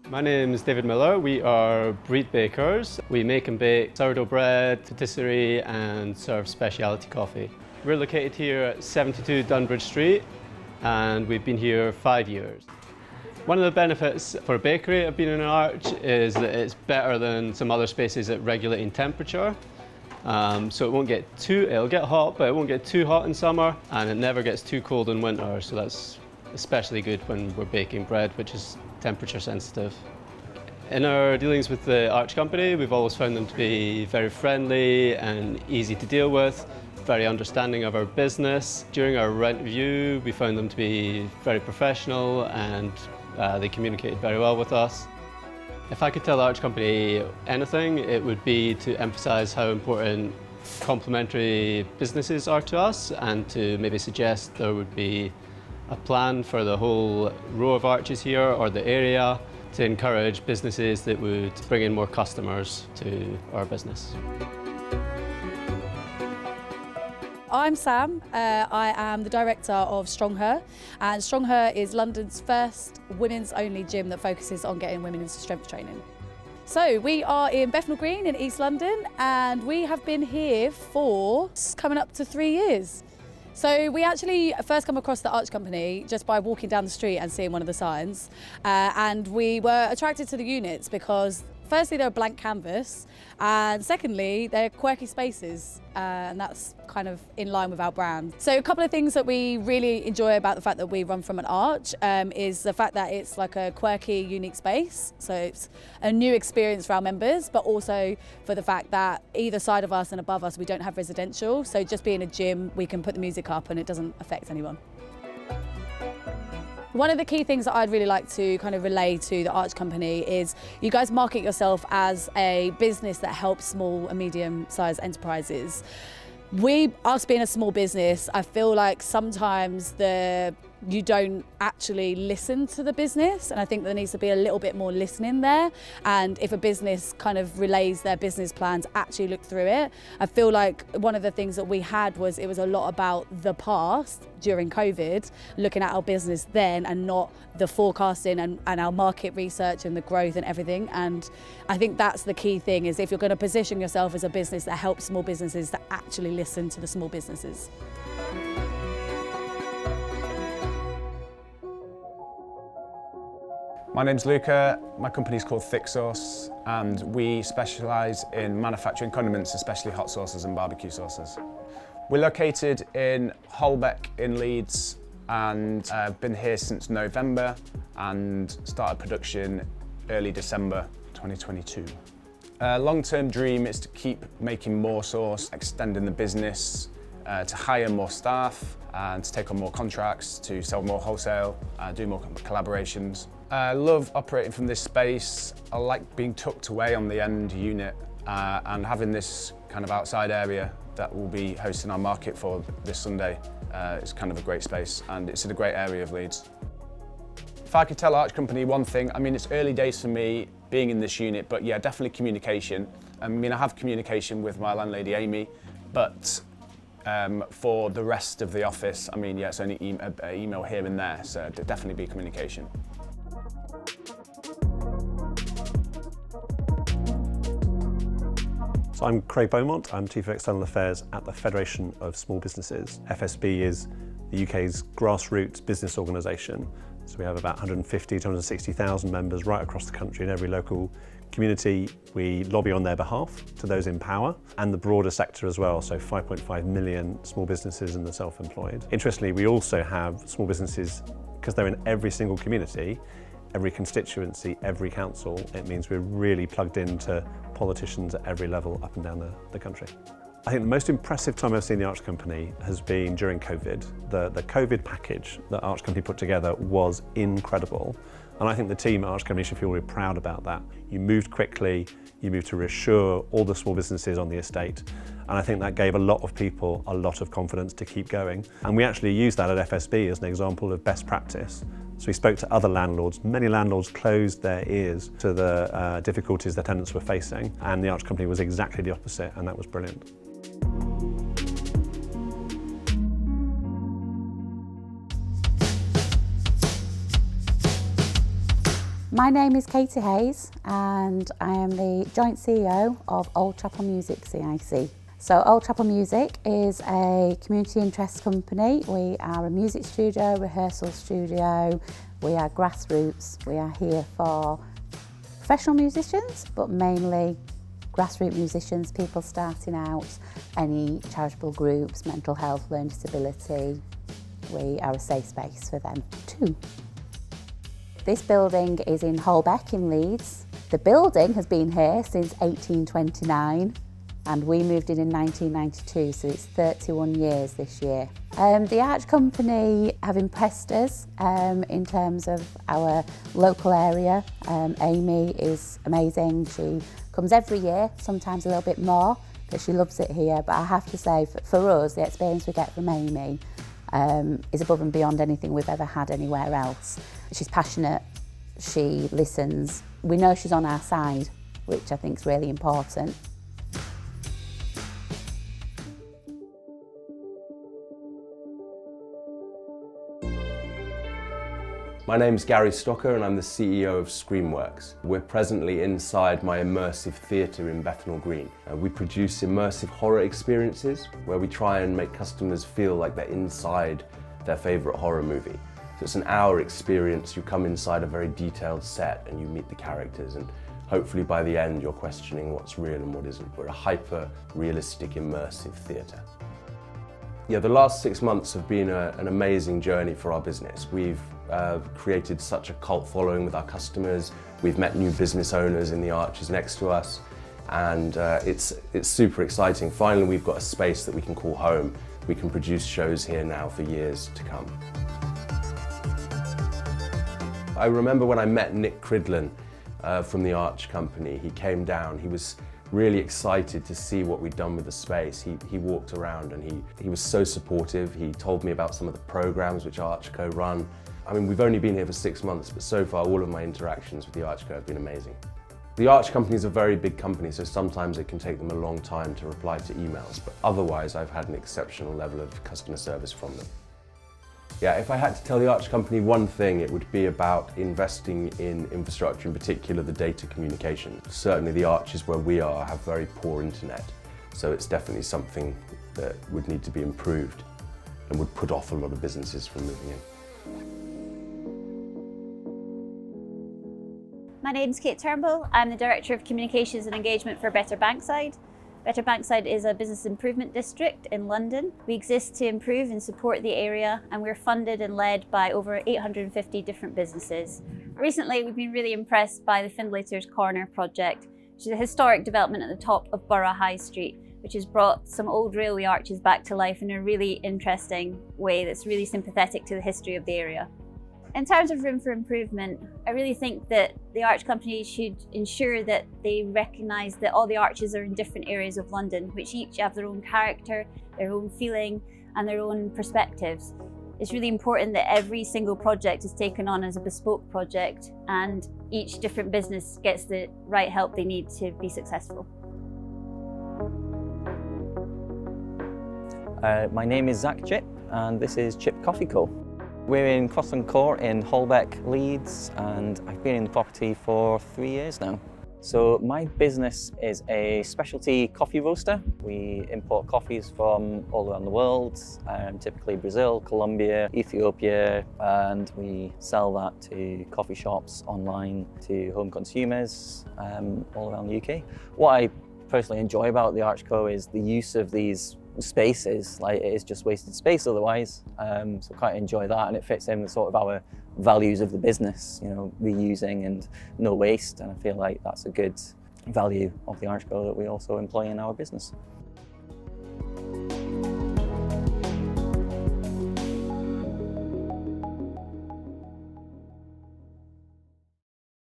My name is David Miller. We are breed bakers. We make and bake sourdough bread, patisserie and serve specialty coffee. We're located here at 72 Dunbridge Street and we've been here 5 years. One of the benefits for a bakery of being in an arch is that it's better than some other spaces at regulating temperature. So it'll get hot, but it won't get too hot in summer, and it never gets too cold in winter, so that's especially good when we're baking bread, which is temperature sensitive. In our dealings with the Arch company, we've always found them to be very friendly and easy to deal with, very understanding of our business. During our rent review, we found them to be very professional and they communicated very well with us. If I could tell the Arch company anything, it would be to emphasise how important complementary businesses are to us and to maybe suggest there would be a plan for the whole row of arches here or the area to encourage businesses that would bring in more customers to our business. I'm Sam. I am the director of Strong Her, and Strong Her is London's first women's only gym that focuses on getting women into strength training. So we are in Bethnal Green in East London, and we have been here for coming up to 3 years. So we actually first come across the Arch company just by walking down the street and seeing one of the signs, and we were attracted to the units because firstly they're a blank canvas, and secondly they're quirky spaces, and that's kind of in line with our brand. So a couple of things that we really enjoy about the fact that we run from an arch is the fact that it's like a quirky, unique space. So it's a new experience for our members, but also for the fact that either side of us and above us we don't have residential. So just being a gym, we can put the music up and it doesn't affect anyone. One of the key things that I'd really like to kind of relay to the Arch company is you guys market yourself as a business that helps small and medium-sized enterprises. Us being a small business, I feel like sometimes you don't actually listen to the business, and I think there needs to be a little bit more listening there. And if a business kind of relays their business plans, actually look through it. I feel like one of the things that we had was it was a lot about the past during COVID, looking at our business then and not the forecasting and our market research and the growth and everything. And I think that's the key thing, is if you're going to position yourself as a business that helps small businesses, to actually listen to the small businesses. My name's Luca, my company's called Thick Sauce, and we specialise in manufacturing condiments, especially hot sauces and barbecue sauces. We're located in Holbeck in Leeds, and been here since November and started production early December 2022. Long-term dream is to keep making more sauce, extending the business, to hire more staff and to take on more contracts, to sell more wholesale, do more collaborations. I love operating from this space. I like being tucked away on the end unit and having this kind of outside area that we'll be hosting our market for this Sunday. It's kind of a great space and it's in a great area of Leeds. If I could tell Arch Company one thing, I mean, it's early days for me being in this unit, but yeah, definitely communication. I mean, I have communication with my landlady Amy, but for the rest of the office, I mean, yeah, it's only email here and there, so definitely be communication. So I'm Craig Beaumont, I'm Chief of External Affairs at the Federation of Small Businesses. FSB is the UK's grassroots business organisation. So we have about 150 to 160,000 members right across the country in every local community. We lobby on their behalf to those in power and the broader sector as well, so 5.5 million small businesses and the self-employed. Interestingly, we also have small businesses, because they're in every single community, every constituency, every council. It means we're really plugged into politicians at every level up and down the country. I think the most impressive time I've seen the Arch Company has been during COVID. The COVID package that Arch Company put together was incredible. And I think the team at Arch Company should feel really proud about that. You moved quickly, you moved to reassure all the small businesses on the estate. And I think that gave a lot of people a lot of confidence to keep going. And we actually used that at FSB as an example of best practice. So we spoke to other landlords. Many landlords closed their ears to the difficulties their tenants were facing, and the Arch Company was exactly the opposite, and that was brilliant. My name is Katie Hayes and I am the joint CEO of Old Chapel Music CIC. So Old Chapel Music is a community interest company. We are a music studio, rehearsal studio, we are grassroots. We are here for professional musicians, but mainly grassroots musicians, people starting out, any charitable groups, mental health, learning disability. We are a safe space for them too. This building is in Holbeck in Leeds. The building has been here since 1829 and we moved in 1992, so it's 31 years this year. The Arch Company have impressed us in terms of our local area. Amy is amazing. She comes every year, sometimes a little bit more, but she loves it here. But I have to say, for us, the experience we get from Amy is above and beyond anything we've ever had anywhere else. She's passionate, she listens. We know she's on our side, which I think is really important. My name's Gary Stocker and I'm the CEO of Screenworks. We're presently inside my immersive theatre in Bethnal Green. We produce immersive horror experiences where we try and make customers feel like they're inside their favourite horror movie. So it's an hour experience, you come inside a very detailed set and you meet the characters, and hopefully by the end you're questioning what's real and what isn't. We're a hyper-realistic immersive theatre. Yeah, the last 6 months have been an amazing journey for our business. We've created such a cult following with our customers. We've met new business owners in the arches next to us, and it's super exciting. Finally, we've got a space that we can call home. We can produce shows here now for years to come. I remember when I met Nick Cridlin from the Arch Company. He came down, he was really excited to see what we'd done with the space. He walked around and he was so supportive. He told me about some of the programs which Archco run. I mean, we've only been here for 6 months, but so far all of my interactions with the Archco have been amazing. The Arch Company is a very big company, so sometimes it can take them a long time to reply to emails, but otherwise I've had an exceptional level of customer service from them. Yeah, if I had to tell the Arch Company one thing, it would be about investing in infrastructure, in particular the data communication. Certainly the arches where we are have very poor internet, so it's definitely something that would need to be improved and would put off a lot of businesses from moving in. My name's Kate Turnbull. I'm the Director of Communications and Engagement for Better Bankside. Better Bankside is a business improvement district in London. We exist to improve and support the area, and we're funded and led by over 850 different businesses. Recently, we've been really impressed by the Findlater's Corner project, which is a historic development at the top of Borough High Street, which has brought some old railway arches back to life in a really interesting way that's really sympathetic to the history of the area. In terms of room for improvement, I really think that the Arch Company should ensure that they recognise that all the arches are in different areas of London, which each have their own character, their own feeling and their own perspectives. It's really important that every single project is taken on as a bespoke project and each different business gets the right help they need to be successful. My name is Zach Chip and this is Chip Coffee Co. We're in Crossland Court in Holbeck, Leeds, and I've been in the property for 3 years now. So my business is a specialty coffee roaster. We import coffees from all around the world, typically Brazil, Colombia, Ethiopia, and we sell that to coffee shops, online, to home consumers all around the UK. What I personally enjoy about the Archco is the use of these spaces. Like, it is just wasted space otherwise, so quite enjoy that, and it fits in with sort of our values of the business, you know, reusing and no waste, and I feel like that's a good value of the Archco that we also employ in our business.